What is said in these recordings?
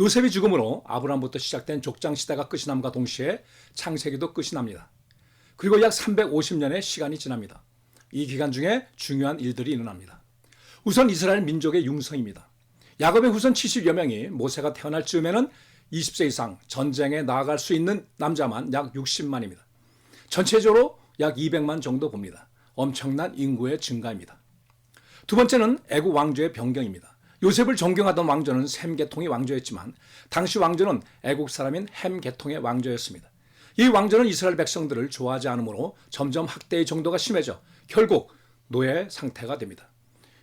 요셉이 죽음으로 아브라함부터 시작된 족장시대가 끝이 남과 동시에 창세기도 끝이 납니다. 그리고 약 350년의 시간이 지납니다. 이 기간 중에 중요한 일들이 일어납니다. 우선 이스라엘 민족의 융성입니다. 야곱의 후손 70여 명이 모세가 태어날 즈음에는 20세 이상 전쟁에 나아갈 수 있는 남자만 약 60만입니다. 전체적으로 약 200만 정도 봅니다. 엄청난 인구의 증가입니다. 두 번째는 애국 왕조의 변경입니다. 요셉을 존경하던 왕조는 셈 계통의 왕조였지만 당시 왕조는 애국 사람인 햄 계통의 왕조였습니다. 이 왕조는 이스라엘 백성들을 좋아하지 않으므로 점점 학대의 정도가 심해져 결국 노예 상태가 됩니다.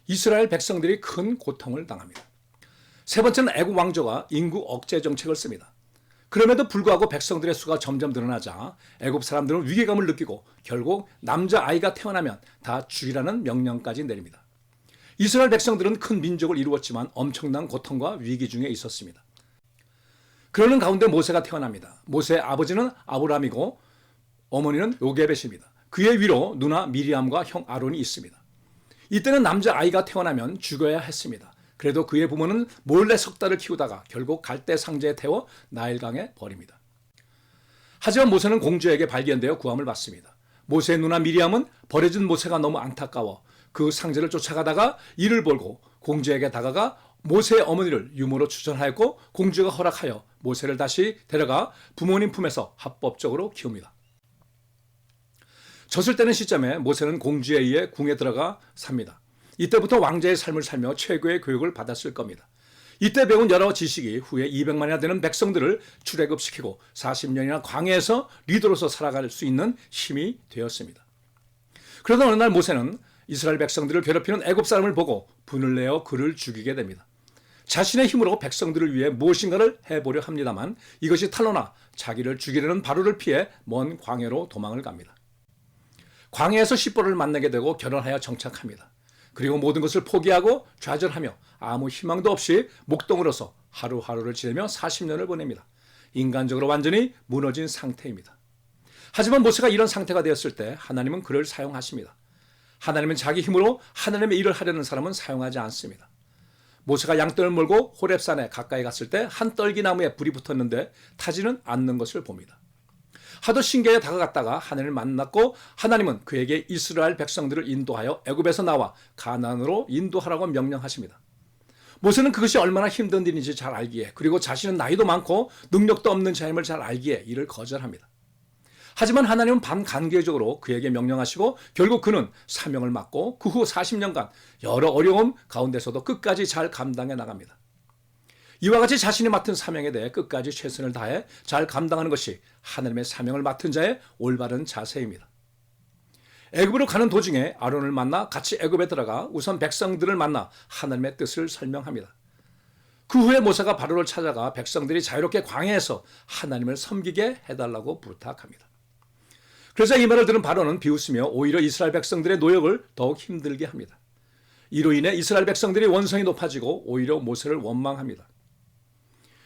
이스라엘 백성들이 큰 고통을 당합니다. 세 번째는 애국 왕조가 인구 억제 정책을 씁니다. 그럼에도 불구하고 백성들의 수가 점점 늘어나자 애국 사람들은 위기감을 느끼고 결국 남자아이가 태어나면 다 죽이라는 명령까지 내립니다. 이스라엘 백성들은 큰 민족을 이루었지만 엄청난 고통과 위기 중에 있었습니다. 그러는 가운데 모세가 태어납니다. 모세의 아버지는 아브라함이고 어머니는 요게벳입니다. 그의 위로 누나 미리암과 형 아론이 있습니다. 이때는 남자아이가 태어나면 죽어야 했습니다. 그래도 그의 부모는 몰래 석 달을 키우다가 결국 갈대 상자에 태워 나일강에 버립니다. 하지만 모세는 공주에게 발견되어 구함을 받습니다. 모세의 누나 미리암은 버려진 모세가 너무 안타까워 그 상자를 쫓아가다가 이를 벌고 공주에게 다가가 모세의 어머니를 유모로 추천하였고 공주가 허락하여 모세를 다시 데려가 부모님 품에서 합법적으로 키웁니다. 젖을 떼는 시점에 모세는 공주에 의해 궁에 들어가 삽니다. 이때부터 왕자의 삶을 살며 최고의 교육을 받았을 겁니다. 이때 배운 여러 지식이 후에 200만이나 되는 백성들을 출애굽시키고 40년이나 광야에서 리더로서 살아갈 수 있는 힘이 되었습니다. 그러던 어느 날 모세는 이스라엘 백성들을 괴롭히는 애굽 사람을 보고 분을 내어 그를 죽이게 됩니다. 자신의 힘으로 백성들을 위해 무엇인가를 해보려 합니다만 이것이 탄로나 자기를 죽이려는 바로를 피해 먼 광야로 도망을 갑니다. 광야에서 시보를 만나게 되고 결혼하여 정착합니다. 그리고 모든 것을 포기하고 좌절하며 아무 희망도 없이 목동으로서 하루하루를 지내며 40년을 보냅니다. 인간적으로 완전히 무너진 상태입니다. 하지만 모세가 이런 상태가 되었을 때 하나님은 그를 사용하십니다. 하나님은 자기 힘으로 하나님의 일을 하려는 사람은 사용하지 않습니다. 모세가 양떼를 몰고 호렙산에 가까이 갔을 때 한 떨기나무에 불이 붙었는데 타지는 않는 것을 봅니다. 하도 신기하게 다가갔다가 하나님을 만났고 하나님은 그에게 이스라엘 백성들을 인도하여 애굽에서 나와 가나안으로 인도하라고 명령하십니다. 모세는 그것이 얼마나 힘든 일인지 잘 알기에 그리고 자신은 나이도 많고 능력도 없는 자임을 잘 알기에 이를 거절합니다. 하지만 하나님은 반간격적으로 그에게 명령하시고 결국 그는 사명을 맡고 그 후 40년간 여러 어려움 가운데서도 끝까지 잘 감당해 나갑니다. 이와 같이 자신이 맡은 사명에 대해 끝까지 최선을 다해 잘 감당하는 것이 하나님의 사명을 맡은 자의 올바른 자세입니다. 애굽으로 가는 도중에 아론을 만나 같이 애굽에 들어가 우선 백성들을 만나 하나님의 뜻을 설명합니다. 그 후에 모세가 바로를 찾아가 백성들이 자유롭게 광야에서 하나님을 섬기게 해달라고 부탁합니다. 그래서 이 말을 들은 바로는 비웃으며 오히려 이스라엘 백성들의 노역을 더욱 힘들게 합니다. 이로 인해 이스라엘 백성들이 원성이 높아지고 오히려 모세를 원망합니다.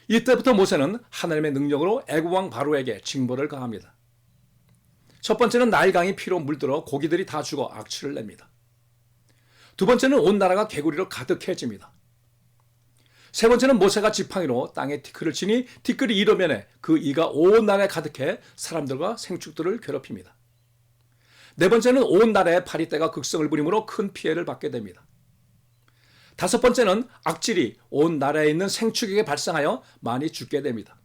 이때부터 모세는 하나님의 능력으로 애굽 왕 바로에게 징벌을 가합니다. 첫 번째는 나일강이 피로 물들어 고기들이 다 죽어 악취를 냅니다. 두 번째는 온 나라가 개구리로 가득해집니다. 세 번째는 모세가 지팡이로 땅에 티끌을 치니 티끌이 이러면에 그 이가 온 나라에 가득해 사람들과 생축들을 괴롭힙니다. 네 번째는 온 나라의 파리떼가 극성을 부림으로 큰 피해를 받게 됩니다. 다섯 번째는 악질이 온 나라에 있는 생축에게 발생하여 많이 죽게 됩니다.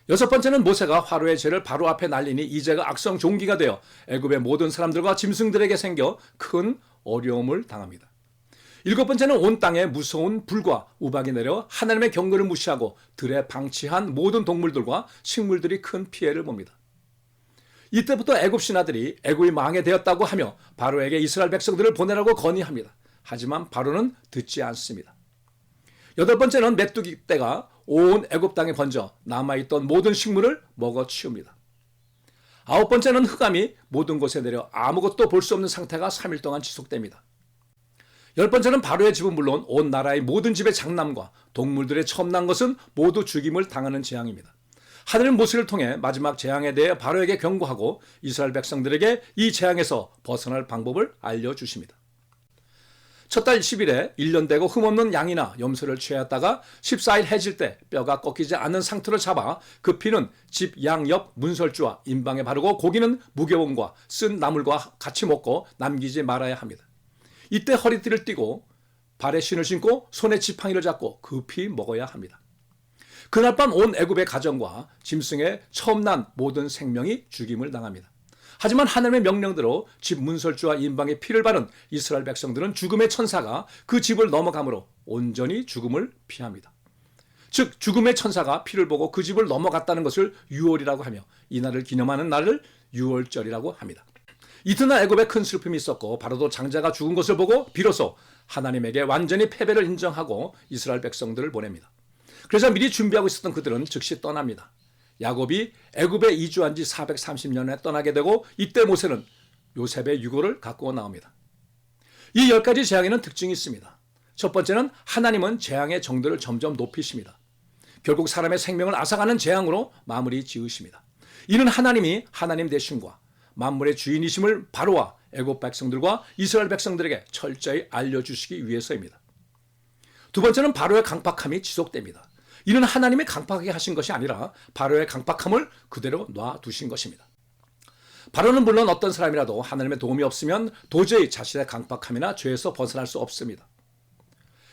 여섯 번째는 모세가 화로의 죄를 바로 앞에 날리니 이 죄가 악성 종기가 되어 애굽의 모든 사람들과 짐승들에게 생겨 큰 어려움을 당합니다. 일곱 번째는 온 땅에 무서운 불과 우박이 내려 하나님의 경고를 무시하고 들에 방치한 모든 동물들과 식물들이 큰 피해를 봅니다. 이때부터 애굽 신하들이 애굽이 망해되었다고 하며 바로에게 이스라엘 백성들을 보내라고 건의합니다. 하지만 바로는 듣지 않습니다. 여덟 번째는 메뚜기 떼가 온 애굽 땅에 번져 남아있던 모든 식물을 먹어치웁니다. 아홉 번째는 흑암이 모든 곳에 내려 아무것도 볼 수 없는 상태가 3일 동안 지속됩니다. 열 번째는 바로의 집은 물론 온 나라의 모든 집의 장남과 동물들의 처음 난 것은 모두 죽임을 당하는 재앙입니다. 하늘은 모세를 통해 마지막 재앙에 대해 바로에게 경고하고 이스라엘 백성들에게 이 재앙에서 벗어날 방법을 알려주십니다. 첫 달 10일에 1년 되고 흠없는 양이나 염소를 취하였다가 14일 해질 때 뼈가 꺾이지 않는 상태로 잡아 그 피는 집 양 옆 문설주와 임방에 바르고 고기는 무게원과 쓴 나물과 같이 먹고 남기지 말아야 합니다. 이때 허리띠를 띠고 발에 신을 신고 손에 지팡이를 잡고 급히 먹어야 합니다. 그날 밤 온 애굽의 가정과 짐승에 처음 난 모든 생명이 죽임을 당합니다. 하지만 하나님의 명령대로 집 문설주와 임방에 피를 바른 이스라엘 백성들은 죽음의 천사가 그 집을 넘어가므로 온전히 죽음을 피합니다. 즉 죽음의 천사가 피를 보고 그 집을 넘어갔다는 것을 유월이라고 하며 이날을 기념하는 날을 유월절이라고 합니다. 이튿날 애굽에 큰 슬픔이 있었고 바로도 장자가 죽은 것을 보고 비로소 하나님에게 완전히 패배를 인정하고 이스라엘 백성들을 보냅니다. 그래서 미리 준비하고 있었던 그들은 즉시 떠납니다. 야곱이 애굽에 이주한 지 430년에 떠나게 되고 이때 모세는 요셉의 유고를 갖고 나옵니다. 이 10가지 재앙에는 특징이 있습니다. 첫 번째는 하나님은 재앙의 정도를 점점 높이십니다. 결국 사람의 생명을 앗아가는 재앙으로 마무리 지으십니다. 이는 하나님이 하나님 되심과 만물의 주인이심을 바로와 애굽 백성들과 이스라엘 백성들에게 철저히 알려주시기 위해서입니다. 두 번째는 바로의 강팍함이 지속됩니다. 이는 하나님이 강팍하게 하신 것이 아니라 바로의 강팍함을 그대로 놔두신 것입니다. 바로는 물론 어떤 사람이라도 하나님의 도움이 없으면 도저히 자신의 강팍함이나 죄에서 벗어날 수 없습니다.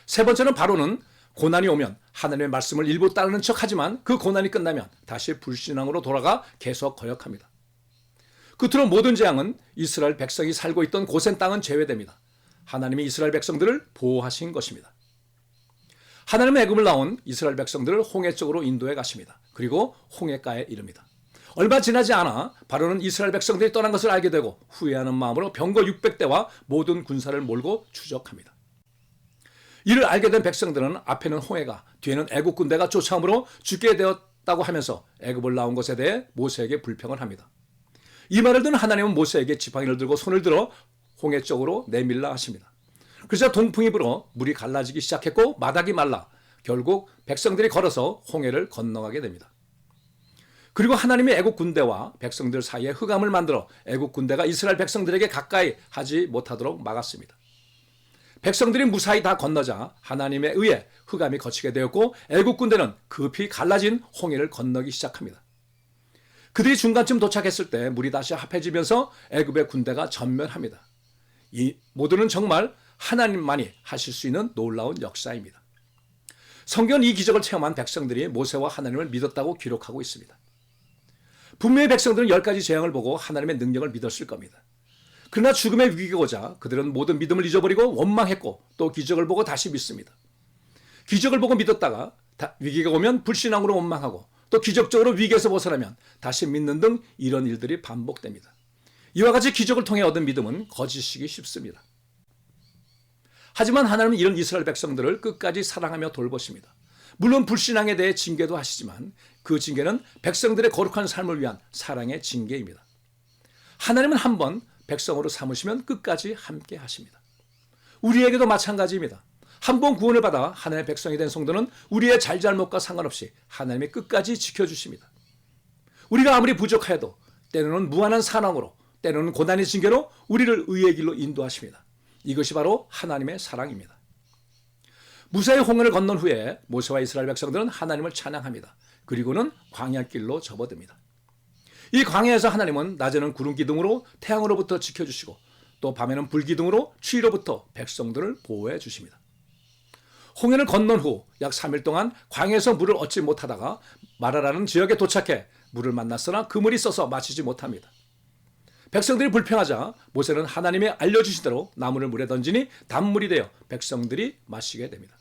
세 번째는 바로는 고난이 오면 하나님의 말씀을 일부 따르는 척하지만 그 고난이 끝나면 다시 불신앙으로 돌아가 계속 거역합니다. 끝으로 모든 재앙은 이스라엘 백성이 살고 있던 고센 땅은 제외됩니다. 하나님이 이스라엘 백성들을 보호하신 것입니다. 하나님의 애굽을 나온 이스라엘 백성들을 홍해 쪽으로 인도해 가십니다. 그리고 홍해가에 이릅니다. 얼마 지나지 않아 바로는 이스라엘 백성들이 떠난 것을 알게 되고 후회하는 마음으로 병거 600대와 모든 군사를 몰고 추적합니다. 이를 알게 된 백성들은 앞에는 홍해가 뒤에는 애굽 군대가 쫓아오므로 죽게 되었다고 하면서 애굽을 나온 것에 대해 모세에게 불평을 합니다. 이 말을 듣는 하나님은 모세에게 지팡이를 들고 손을 들어 홍해 쪽으로 내밀라 하십니다. 그러자 동풍이 불어 물이 갈라지기 시작했고 바닥이 말라 결국 백성들이 걸어서 홍해를 건너가게 됩니다. 그리고 하나님이 애국 군대와 백성들 사이에 흑암을 만들어 애국 군대가 이스라엘 백성들에게 가까이 하지 못하도록 막았습니다. 백성들이 무사히 다 건너자 하나님에 의해 흑암이 거치게 되었고 애국 군대는 급히 갈라진 홍해를 건너기 시작합니다. 그들이 중간쯤 도착했을 때 물이 다시 합해지면서 애굽의 군대가 전멸합니다. 이 모두는 정말 하나님만이 하실 수 있는 놀라운 역사입니다. 성경은 이 기적을 체험한 백성들이 모세와 하나님을 믿었다고 기록하고 있습니다. 분명히 백성들은 10가지 재앙을 보고 하나님의 능력을 믿었을 겁니다. 그러나 죽음의 위기가 오자 그들은 모든 믿음을 잊어버리고 원망했고 또 기적을 보고 다시 믿습니다. 기적을 보고 믿었다가 위기가 오면 불신앙으로 원망하고 또 기적적으로 위기에서 벗어나면 다시 믿는 등 이런 일들이 반복됩니다. 이와 같이 기적을 통해 얻은 믿음은 거짓이기 쉽습니다. 하지만 하나님은 이런 이스라엘 백성들을 끝까지 사랑하며 돌보십니다. 물론 불신앙에 대해 징계도 하시지만 그 징계는 백성들의 거룩한 삶을 위한 사랑의 징계입니다. 하나님은 한번 백성으로 삼으시면 끝까지 함께 하십니다. 우리에게도 마찬가지입니다. 한번 구원을 받아 하나님의 백성이 된 성도는 우리의 잘잘못과 상관없이 하나님이 끝까지 지켜주십니다. 우리가 아무리 부족하여도 때로는 무한한 사랑으로 때로는 고난의 징계로 우리를 의의 길로 인도하십니다. 이것이 바로 하나님의 사랑입니다. 무사히 홍해를 건넌 후에 모세와 이스라엘 백성들은 하나님을 찬양합니다. 그리고는 광야길로 접어듭니다. 이 광야에서 하나님은 낮에는 구름 기둥으로 태양으로부터 지켜주시고 또 밤에는 불 기둥으로 추위로부터 백성들을 보호해 주십니다. 홍해를 건넌 후 약 3일 동안 광야에서 물을 얻지 못하다가 마라라는 지역에 도착해 물을 만났으나 그물이 있어서 마시지 못합니다. 백성들이 불평하자 모세는 하나님이 알려주신 대로 나무를 물에 던지니 단물이 되어 백성들이 마시게 됩니다.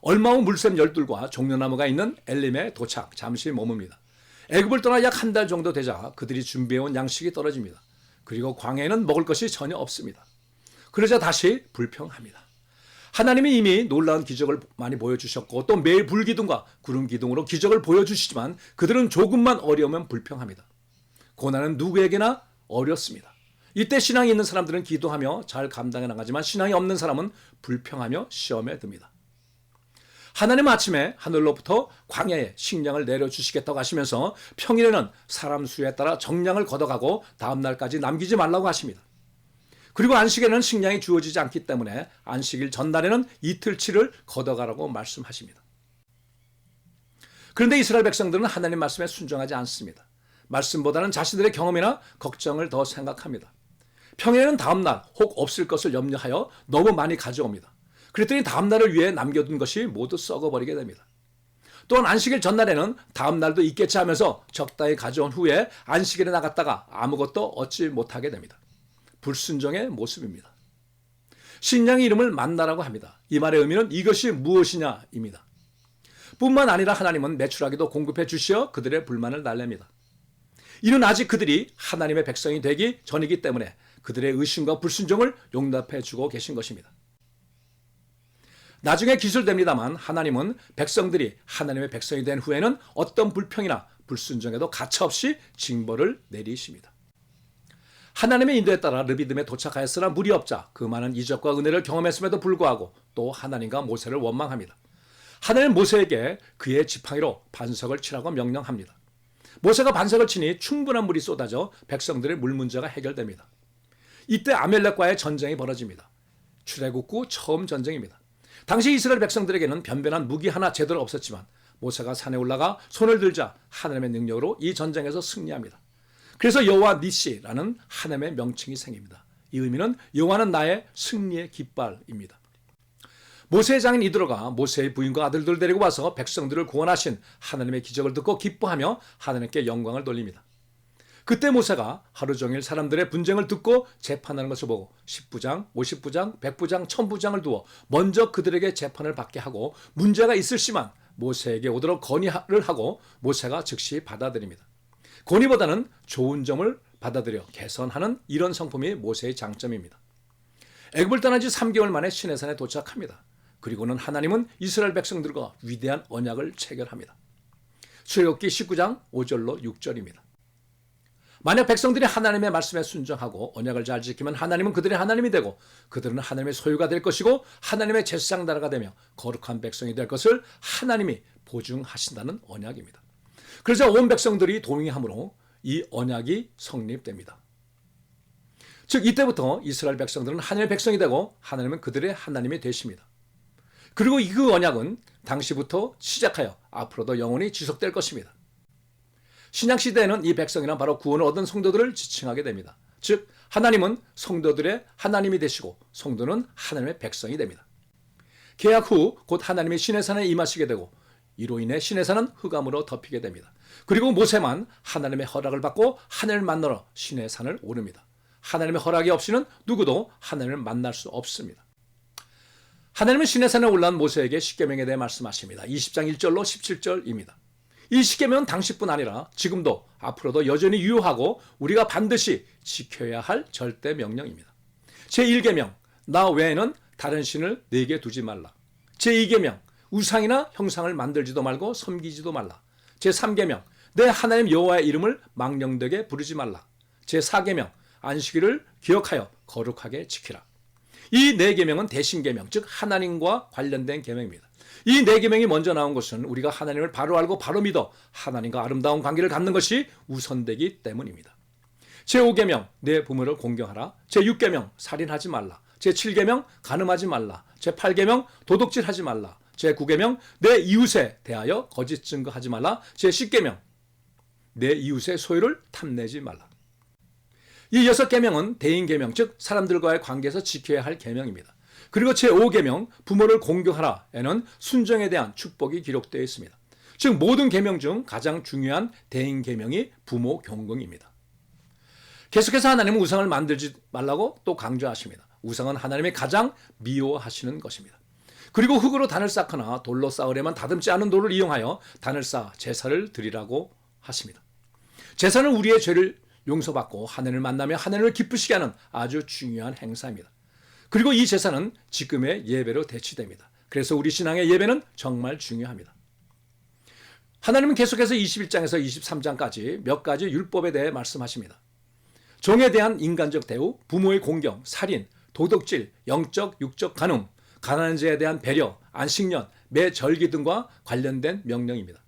얼마 후 물샘 열둘과 종려나무가 있는 엘림에 도착, 잠시 머뭅니다. 애굽을 떠나 약 한 달 정도 되자 그들이 준비해온 양식이 떨어집니다. 그리고 광야에는 먹을 것이 전혀 없습니다. 그러자 다시 불평합니다. 하나님이 이미 놀라운 기적을 많이 보여주셨고 또 매일 불기둥과 구름기둥으로 기적을 보여주시지만 그들은 조금만 어려우면 불평합니다. 고난은 누구에게나 어렵습니다. 이때 신앙이 있는 사람들은 기도하며 잘 감당해 나가지만 신앙이 없는 사람은 불평하며 시험에 듭니다. 하나님은 아침에 하늘로부터 광야에 식량을 내려주시겠다고 하시면서 평일에는 사람 수에 따라 정량을 걷어가고 다음 날까지 남기지 말라고 하십니다. 그리고 안식에는 식량이 주어지지 않기 때문에 안식일 전날에는 이틀치를 걷어가라고 말씀하십니다. 그런데 이스라엘 백성들은 하나님 말씀에 순종하지 않습니다. 말씀보다는 자신들의 경험이나 걱정을 더 생각합니다. 평일에는 다음날 혹 없을 것을 염려하여 너무 많이 가져옵니다. 그랬더니 다음날을 위해 남겨둔 것이 모두 썩어버리게 됩니다. 또한 안식일 전날에는 다음날도 있겠지 하면서 적당히 가져온 후에 안식일에 나갔다가 아무것도 얻지 못하게 됩니다. 불순종의 모습입니다. 신령의 이름을 만나라고 합니다. 이 말의 의미는 이것이 무엇이냐입니다. 뿐만 아니라 하나님은 매출하기도 공급해 주시어 그들의 불만을 달랩니다. 이는 아직 그들이 하나님의 백성이 되기 전이기 때문에 그들의 의심과 불순종을 용납해 주고 계신 것입니다. 나중에 기술됩니다만 하나님은 백성들이 하나님의 백성이 된 후에는 어떤 불평이나 불순종에도 가차없이 징벌을 내리십니다. 하나님의 인도에 따라 르비딤에 도착하였으나 물이 없자 그 많은 이적과 은혜를 경험했음에도 불구하고 또 하나님과 모세를 원망합니다. 하나님은 모세에게 그의 지팡이로 반석을 치라고 명령합니다. 모세가 반석을 치니 충분한 물이 쏟아져 백성들의 물 문제가 해결됩니다. 이때 아멜렉과의 전쟁이 벌어집니다. 출애굽 후 처음 전쟁입니다. 당시 이스라엘 백성들에게는 변변한 무기 하나 제대로 없었지만 모세가 산에 올라가 손을 들자 하나님의 능력으로 이 전쟁에서 승리합니다. 그래서 여호와 니시라는 하나님의 명칭이 생깁니다. 이 의미는 여호와는 나의 승리의 깃발입니다. 모세의 장인 이드로가 모세의 부인과 아들들을 데리고 와서 백성들을 구원하신 하나님의 기적을 듣고 기뻐하며 하나님께 영광을 돌립니다. 그때 모세가 하루 종일 사람들의 분쟁을 듣고 재판하는 것을 보고 10부장, 50부장, 100부장, 1000부장을 두어 먼저 그들에게 재판을 받게 하고 문제가 있을 시만 모세에게 오도록 건의를 하고 모세가 즉시 받아들입니다. 건의보다는 좋은 점을 받아들여 개선하는 이런 성품이 모세의 장점입니다. 애굽을 떠난 지 3개월 만에 시내산에 도착합니다. 그리고는 하나님은 이스라엘 백성들과 위대한 언약을 체결합니다. 출애굽기 19장 5절로 6절입니다. 만약 백성들이 하나님의 말씀에 순종하고 언약을 잘 지키면 하나님은 그들의 하나님이 되고 그들은 하나님의 소유가 될 것이고 하나님의 제사장 나라가 되며 거룩한 백성이 될 것을 하나님이 보증하신다는 언약입니다. 그래서 온 백성들이 동의함으로 이 언약이 성립됩니다. 즉 이때부터 이스라엘 백성들은 하나님의 백성이 되고 하나님은 그들의 하나님이 되십니다. 그리고 그 언약은 당시부터 시작하여 앞으로도 영원히 지속될 것입니다. 신약시대에는 이 백성이란 바로 구원을 얻은 성도들을 지칭하게 됩니다. 즉 하나님은 성도들의 하나님이 되시고 성도는 하나님의 백성이 됩니다. 개약 후 곧 하나님이 시내산에 임하시게 되고 이로 인해 시내산은 흑암으로 덮이게 됩니다. 그리고 모세만 하나님의 허락을 받고 하나님을 만나러 시내산을 오릅니다. 하나님의 허락이 없이는 누구도 하나님을 만날 수 없습니다. 하나님은 시내산에 올라온 모세에게 십계명에 대해 말씀하십니다. 20장 1절로 17절입니다. 이 십계명은 당시뿐 아니라 지금도 앞으로도 여전히 유효하고 우리가 반드시 지켜야 할 절대 명령입니다. 제1계명 나 외에는 다른 신을 내게 두지 말라. 제2계명 우상이나 형상을 만들지도 말고 섬기지도 말라. 제3계명 내 하나님 여호와의 이름을 망령되게 부르지 말라. 제4계명 안식일을 기억하여 거룩하게 지키라. 이 네 계명은 대신계명, 즉 하나님과 관련된 계명입니다. 이 네 계명이 먼저 나온 것은 우리가 하나님을 바로 알고 바로 믿어 하나님과 아름다운 관계를 갖는 것이 우선되기 때문입니다. 제5계명 내 부모를 공경하라. 제6계명 살인하지 말라. 제7계명 간음하지 말라. 제8계명 도둑질하지 말라. 제9계명 내 이웃에 대하여 거짓 증거하지 말라. 제10계명 내 이웃의 소유를 탐내지 말라. 이 6계명은 대인계명, 즉 사람들과의 관계에서 지켜야 할 계명입니다. 그리고 제5계명 부모를 공경하라에는 순종에 대한 축복이 기록되어 있습니다. 즉 모든 계명 중 가장 중요한 대인계명이 부모 경공입니다. 계속해서 하나님은 우상을 만들지 말라고 또 강조하십니다. 우상은 하나님이 가장 미워하시는 것입니다. 그리고 흙으로 단을 쌓거나 돌로 쌓으려면 다듬지 않은 돌을 이용하여 단을 쌓아 제사를 드리라고 하십니다. 제사는 우리의 죄를 용서받고 하나님을 만나며 하나님을 기쁘시게 하는 아주 중요한 행사입니다. 그리고 이 제사는 지금의 예배로 대치됩니다. 그래서 우리 신앙의 예배는 정말 중요합니다. 하나님은 계속해서 21장에서 23장까지 몇 가지 율법에 대해 말씀하십니다. 종에 대한 인간적 대우, 부모의 공경, 살인, 도둑질, 영적, 육적 간음, 가난한 자에 대한 배려, 안식년, 매 절기 등과 관련된 명령입니다.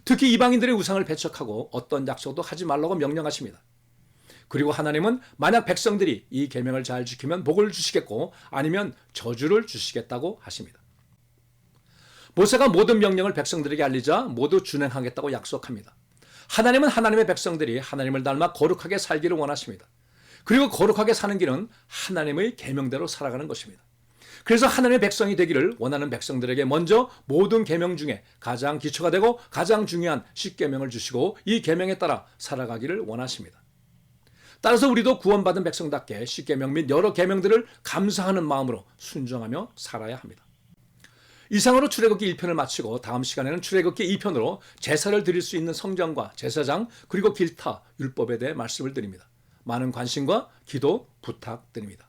특히 이방인들의 우상을 배척하고 어떤 약속도 하지 말라고 명령하십니다. 그리고 하나님은 만약 백성들이 이 계명을 잘 지키면 복을 주시겠고 아니면 저주를 주시겠다고 하십니다. 모세가 모든 명령을 백성들에게 알리자 모두 준행하겠다고 약속합니다. 하나님은 하나님의 백성들이 하나님을 닮아 거룩하게 살기를 원하십니다. 그리고 거룩하게 사는 길은 하나님의 계명대로 살아가는 것입니다. 그래서 하나님의 백성이 되기를 원하는 백성들에게 먼저 모든 계명 중에 가장 기초가 되고 가장 중요한 십계명을 주시고 이 계명에 따라 살아가기를 원하십니다. 따라서 우리도 구원받은 백성답게 십계명 및 여러 계명들을 감사하는 마음으로 순종하며 살아야 합니다. 이상으로 출애굽기 1편을 마치고 다음 시간에는 출애굽기 2편으로 제사를 드릴 수 있는 성전과 제사장 그리고 길타 율법에 대해 말씀을 드립니다. 많은 관심과 기도 부탁드립니다.